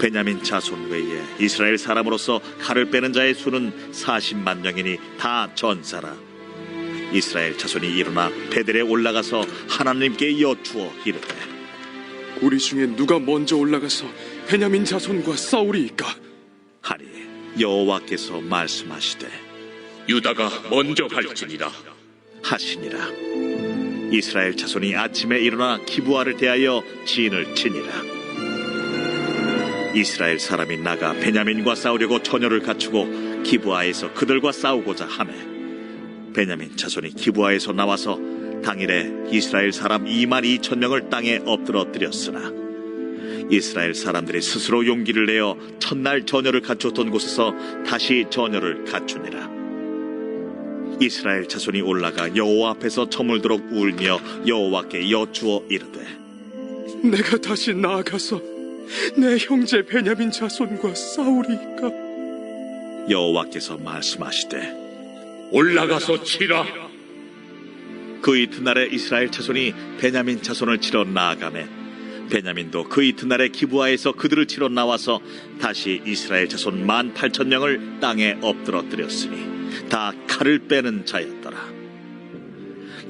베냐민 자손 외에 이스라엘 사람으로서 칼을 빼는 자의 수는 40만 명이니 다 전사라. 이스라엘 자손이 일어나 베델에 올라가서 하나님께 여쭈어 이르되 우리 중에 누가 먼저 올라가서 베냐민 자손과 싸우리이까? 하니 여호와께서 말씀하시되 유다가 먼저 갈지니라 하시니라. 이스라엘 자손이 아침에 일어나 기브아를 대하여 진을 치니라. 이스라엘 사람이 나가 베냐민과 싸우려고 전열을 갖추고 기브아에서 그들과 싸우고자 하매 베냐민 자손이 기브아에서 나와서 당일에 이스라엘 사람 2만 2천 명을 땅에 엎드러뜨렸으나 이스라엘 사람들이 스스로 용기를 내어 첫날 전열을 갖추었던 곳에서 다시 전열을 갖추니라. 이스라엘 자손이 올라가 여호와 앞에서 저물도록 울며 여호와께 여쭈어 이르되 내가 다시 나아가서 내 형제 베냐민 자손과 싸우리이까? 여호와께서 말씀하시되 올라가서 치라. 그 이튿날에 이스라엘 자손이 베냐민 자손을 치러 나아가매 베냐민도 그 이튿날에 기브아에서 그들을 치러 나와서 다시 이스라엘 자손 18,000명을 땅에 엎드러뜨렸으니 다 칼을 빼는 자였더라.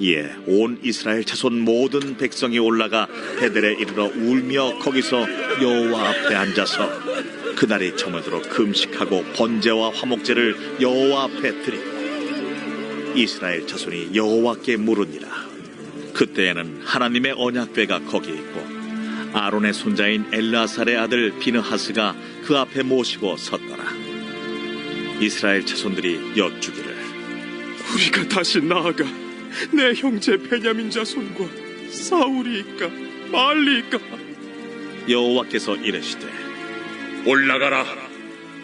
이에 온 이스라엘 자손 모든 백성이 올라가 베델에 이르러 울며 거기서 여호와 앞에 앉아서 그날이 저물도록 금식하고 번제와 화목제를 여호와 앞에 드리고 이스라엘 자손이 여호와께 물으니라. 그때에는 하나님의 언약궤가 거기 있고 아론의 손자인 엘르아살의 아들 비느하스가 그 앞에 모시고 섰더라. 이스라엘 자손들이 여쭈기를 우리가 다시 나아가 내 형제 베냐민 자손과 싸우리이까 말리이까? 여호와께서 이르시되 올라가라.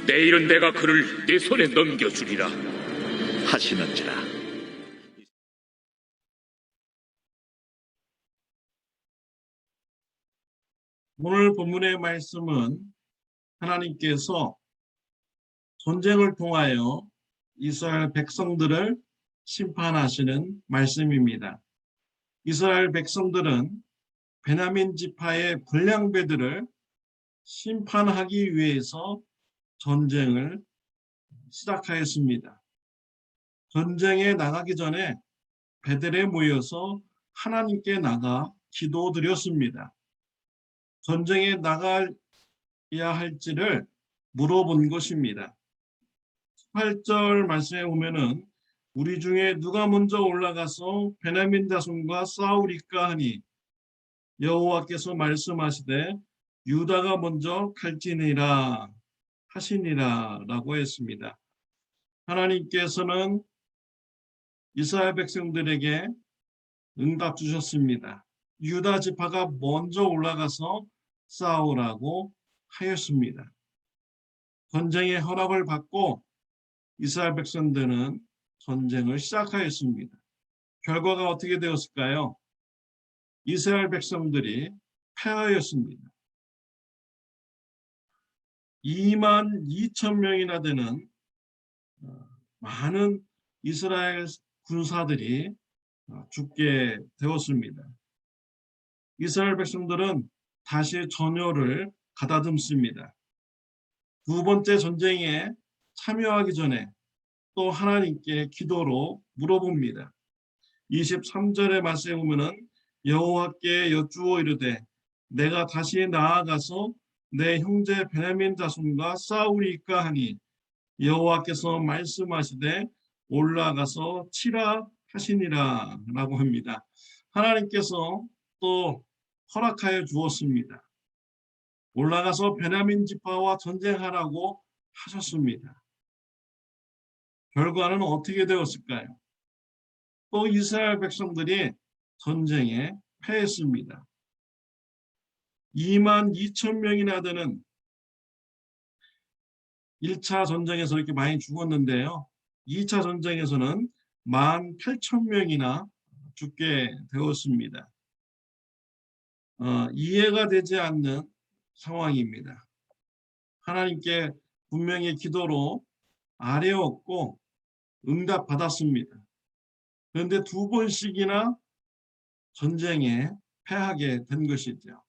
내일은 내가 그를 네 손에 넘겨주리라 하시는지라. 오늘 본문의 말씀은 하나님께서 전쟁을 통하여 이스라엘 백성들을 심판하시는 말씀입니다. 이스라엘 백성들은 베냐민 지파의 불량배들을 심판하기 위해서 전쟁을 시작하였습니다. 전쟁에 나가기 전에 베델에 모여서 하나님께 나가 기도드렸습니다. 전쟁에 나가야 할지를 물어본 것입니다. 18절 말씀에 보면은 우리 중에 누가 먼저 올라가서 베냐민 자손과 싸우리까 하니 여호와께서 말씀하시되 유다가 먼저 갈지니라 하시니라 라고 했습니다. 하나님께서는 이스라엘 백성들에게 응답 주셨습니다. 유다 지파가 먼저 올라가서 싸우라고 하였습니다. 전쟁의 허락을 받고 이스라엘 백성들은 전쟁을 시작하였습니다. 결과가 어떻게 되었을까요? 이스라엘 백성들이 패하였습니다. 2만 2천 명이나 되는 많은 이스라엘 군사들이 죽게 되었습니다. 이스라엘 백성들은 다시 전열을 가다듬습니다. 두 번째 전쟁에 참여하기 전에 또 하나님께 기도로 물어봅니다. 23절의 말씀에 보면은 여호와께 여쭈어 이르되 내가 다시 나아가서 내 형제 베냐민 자손과 싸우리까 하니 여호와께서 말씀하시되 올라가서 치라 하시니라 라고 합니다. 하나님께서 또 허락하여 주었습니다. 올라가서 베냐민 지파와 전쟁하라고 하셨습니다. 결과는 어떻게 되었을까요? 또 이스라엘 백성들이 전쟁에 패했습니다. 2만 2천 명이나 되는 1차 전쟁에서 이렇게 많이 죽었는데요. 2차 전쟁에서는 18,000명이나 죽게 되었습니다. 이해가 되지 않는 상황입니다. 하나님께 분명히 기도로 아뢰었고 응답받았습니다. 그런데 두 번씩이나 전쟁에 패하게 된 것이죠.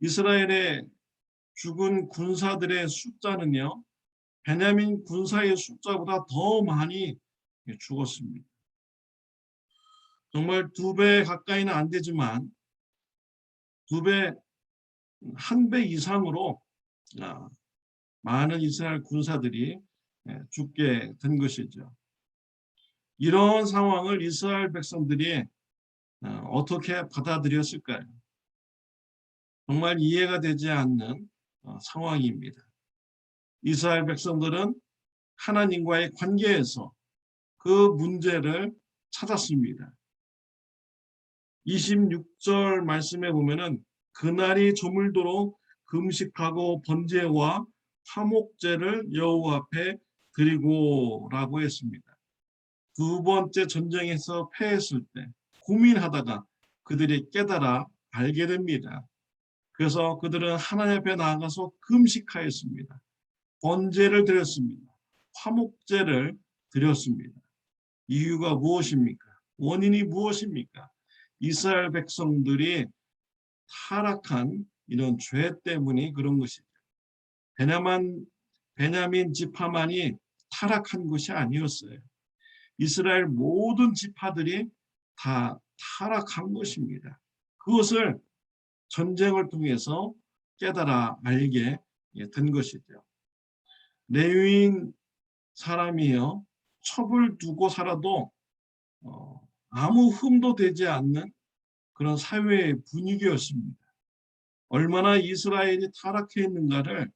이스라엘의 죽은 군사들의 숫자는요, 베냐민 군사의 숫자보다 더 많이 죽었습니다. 정말 2배 가까이는 안 되지만 2배, 1배 이상으로 많은 이스라엘 군사들이 죽게 된 것이죠. 이런 상황을 이스라엘 백성들이 어떻게 받아들였을까요? 정말 이해가 되지 않는 상황입니다. 이스라엘 백성들은 하나님과의 관계에서 그 문제를 찾았습니다. 26절 말씀에 보면은 그날이 저물도록 금식하고 번제와 화목제를 여호와 앞에 드리고라고 했습니다. 2번째 전쟁에서 패했을 때 고민하다가 그들이 깨달아 알게 됩니다. 그래서 그들은 하나님 앞에 나아가서 금식하였습니다. 번제를 드렸습니다. 화목제를 드렸습니다. 이유가 무엇입니까? 원인이 무엇입니까? 이스라엘 백성들이 타락한 이런 죄 때문이 그런 것이죠. 베냐민 지파만이 타락한 것이 아니었어요. 이스라엘 모든 지파들이 다 타락한 것입니다. 그것을 전쟁을 통해서 깨달아 알게 된 것이죠. 레위인 사람이요, 첩을 두고 살아도 아무 흠도 되지 않는 그런 사회의 분위기였습니다. 얼마나 이스라엘이 타락해 있는가를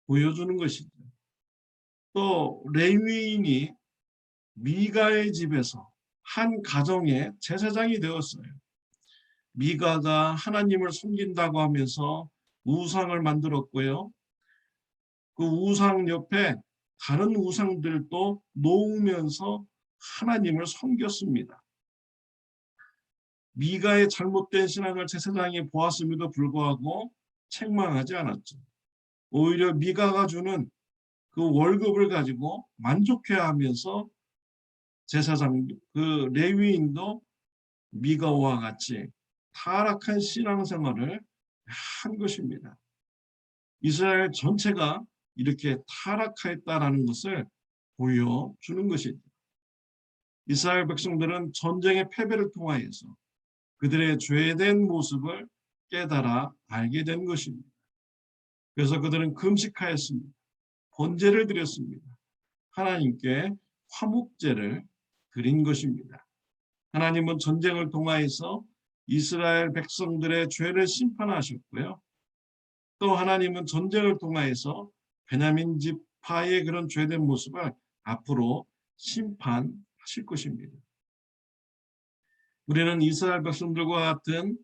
보여주는 것이죠. 또 레위인이 미가의 집에서 한 가정의 제사장이 되었어요. 미가가 하나님을 섬긴다고 하면서 우상을 만들었고요. 그 우상 옆에 다른 우상들도 놓으면서 하나님을 섬겼습니다. 미가의 잘못된 신앙을 제사장이 보았음에도 불구하고 책망하지 않았죠. 오히려 미가가 주는 그 월급을 가지고 만족해하면서 제사장, 그 레위인도 미가와 같이 타락한 신앙생활을 한 것입니다. 이스라엘 전체가 이렇게 타락하였다라는 것을 보여주는 것이죠. 이스라엘 백성들은 전쟁의 패배를 통하여서 그들의 죄된 모습을 깨달아 알게 된 것입니다. 그래서 그들은 금식하였습니다. 번제를 드렸습니다. 하나님께 화목제를 드린 것입니다. 하나님은 전쟁을 통하여서 이스라엘 백성들의 죄를 심판하셨고요. 또 하나님은 전쟁을 통하여서 베냐민 지파의 그런 죄된 모습을 앞으로 심판하실 것입니다. 우리는 이스라엘 백성들과 같은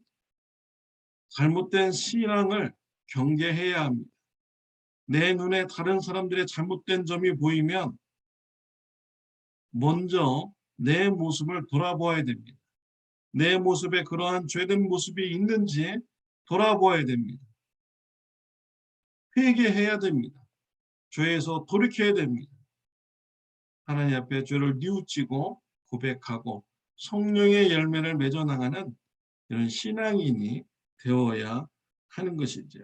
잘못된 신앙을 경계해야 합니다. 내 눈에 다른 사람들의 잘못된 점이 보이면 먼저 내 모습을 돌아보아야 됩니다. 내 모습에 그러한 죄된 모습이 있는지 돌아보아야 됩니다. 회개해야 됩니다. 죄에서 돌이켜야 됩니다. 하나님 앞에 죄를 뉘우치고 고백하고 성령의 열매를 맺어 나가는 이런 신앙인이 되어야 하는 것이죠.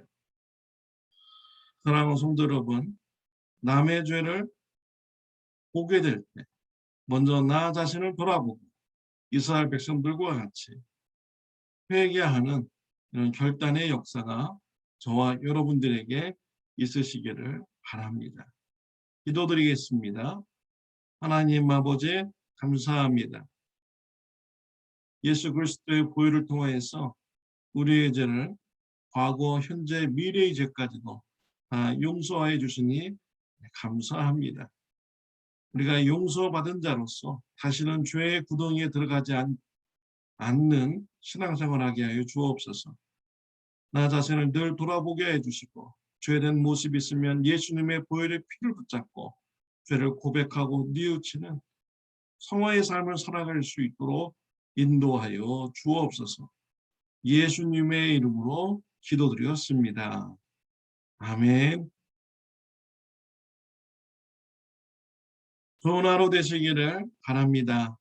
사랑하는 성도 여러분, 남의 죄를 보게 될 때 먼저 나 자신을 돌아보고 이스라엘 백성들과 같이 회개하는 이런 결단의 역사가 저와 여러분들에게 있으시기를 바랍니다. 기도드리겠습니다. 하나님 아버지 감사합니다. 예수 그리스도의 보혈을 통하여서 우리의 죄를 과거, 현재, 미래의 죄까지도 다 용서해 주시니 감사합니다. 우리가 용서받은 자로서 다시는 죄의 구덩이에 들어가지 않는 신앙생활하게 하여 주옵소서. 나 자신을 늘 돌아보게 해주시고 죄된 모습이 있으면 예수님의 보혈의 피를 붙잡고 죄를 고백하고 뉘우치는 성화의 삶을 살아갈 수 있도록 인도하여 주옵소서. 예수님의 이름으로 기도드렸습니다. 아멘. 좋은 하루 되시기를 바랍니다.